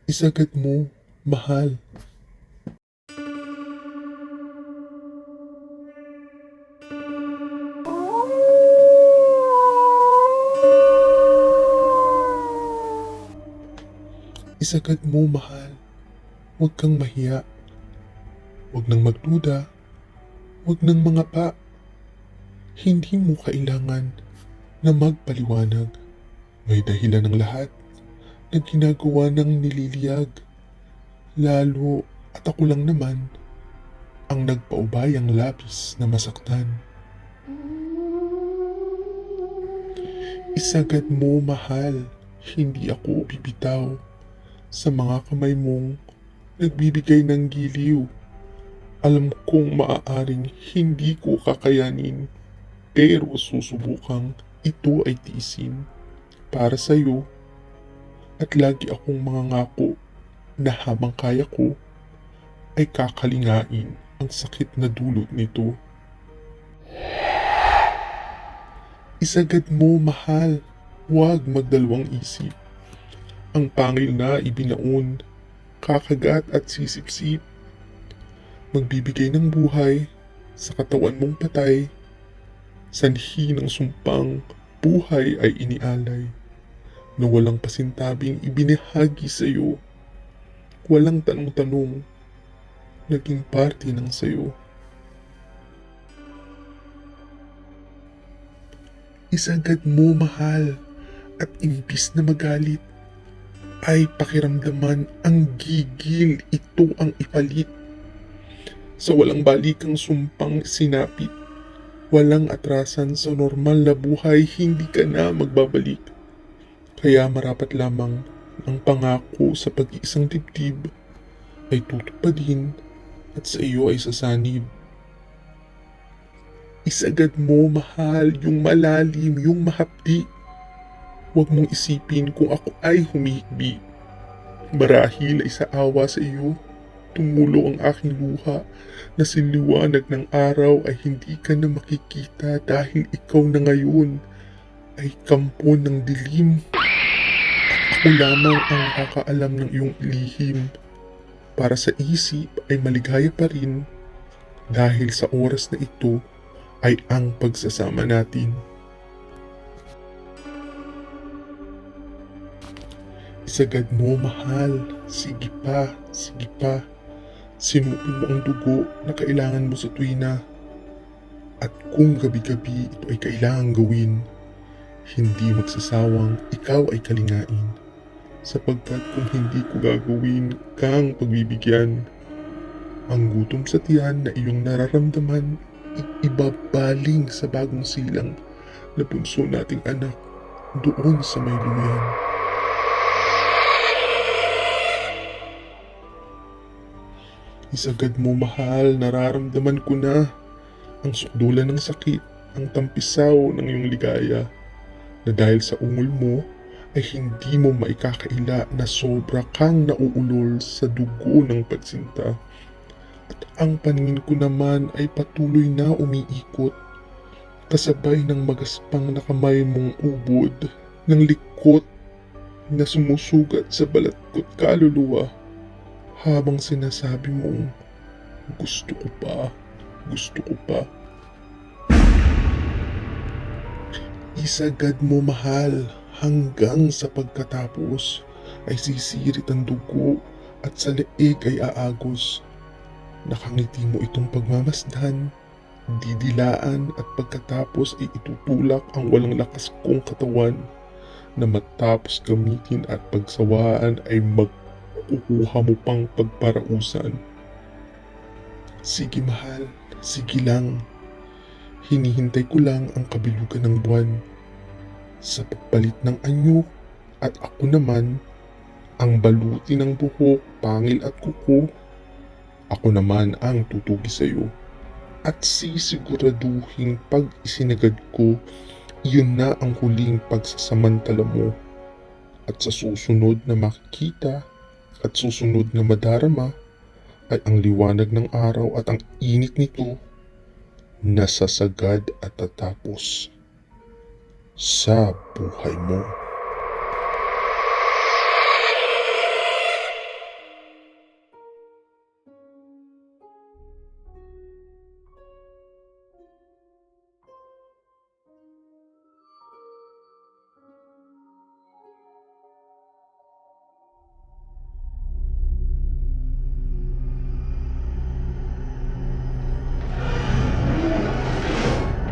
Isagad mo, mahal. Isagad mo, mahal. Huwag kang mahiya. Huwag nang magduda. Huwag nang mangapa. Hindi mo kailangan na magpaliwanag. May dahilan ng lahat na ginagawa ng nililiyag. Lalo at ako lang naman ang nagpaubayang labis na masaktan. Isagad mo, mahal. Hindi ako bibitaw sa mga kamay mong nagbibigay ng giliw. Alam kong maaaring hindi ko kakayanin, pero susubukang ito ay tiisin para sa'yo. At lagi akong mangangako na habang kaya ko ay kakalingain ang sakit na dulot nito. Isagad mo, mahal. Huwag magdalawang isip. Ang pangil na ibinaon, kakagat at sisipsip. Magbibigay ng buhay sa katawan mong patay. Sanhi ng sumpang buhay ay inialay na walang pasintabing ibinahagi sa iyo. Walang tanong-tanong, naging parte ng sayo. Isagad mo, mahal, at imbis na magalit, ay pakiramdaman ang gigil, ito ang ipalit. Sa walang balikang sumpang sinapit, walang atrasan sa normal na buhay, hindi ka na magbabalik. Kaya marapat lamang ang pangako sa pag-iisang dibdib ay tutupadin at sa iyo ay sasanib. Isagad mo, mahal, yung malalim, yung mahapdi. Huwag mong isipin kung ako ay humihikbi. Marahil ay sa awa sa iyo, tumulo ang aking luha na sinliwanag ng araw ay hindi ka na makikita dahil ikaw na ngayon ay kampo ng dilim. At ako lamang ang nakakaalam ng iyong lihim. Para sa isip ay maligaya pa rin dahil sa oras na ito ay ang pagsasama natin. Isagad mo, mahal. Sige pa, sige pa. Sinupin mo ang dugo na kailangan mo sa tuwina. At kung gabi-gabi ito ay kailangan gawin, hindi magsasawang ikaw ay kalingain. Sapagkat kung hindi ko gagawin kang pagbibigyan, ang gutom sa tiyan na iyong nararamdaman ibabaling sa bagong silang na bunso nating anak doon sa may luyan. Isagad mo, mahal, nararamdaman ko na ang sukdulan ng sakit, ang tampisaw ng iyong ligaya, na dahil sa ungol mo ay hindi mo maikakaila na sobra kang nauulol sa dugo ng pagsinta. At ang paningin ko naman ay patuloy na umiikot, kasabay ng magaspang na kamay mong ubod, ng likot na sumusugat sa balat ko't kaluluwa, habang sinasabi mong, gusto ko pa, gusto ko pa. Isagad mo, mahal, hanggang sa pagkatapos ay sisirit ang dugo at sa leeg ay aagos. Nakangiti mo itong pagmamasdan, didilaan at pagkatapos ay itutulak ang walang lakas kong katawan na matapos gamitin at pagsawaan ay magkukuha mo pang pagparausan. Sige, mahal, sige lang. Hinihintay ko lang ang kabilugan ng buwan sa pagpalit ng anyo at ako naman ang baluti ng buhok, pangil at kuko. Ako naman ang tutugi sa iyo at sisiguraduhin pag isinagad ko, yun na ang huling pagsasamantala mo. At sa susunod na makikita at susunod na madarama ay ang liwanag ng araw at ang init nito nasasagad at tatapos sa buhay mo.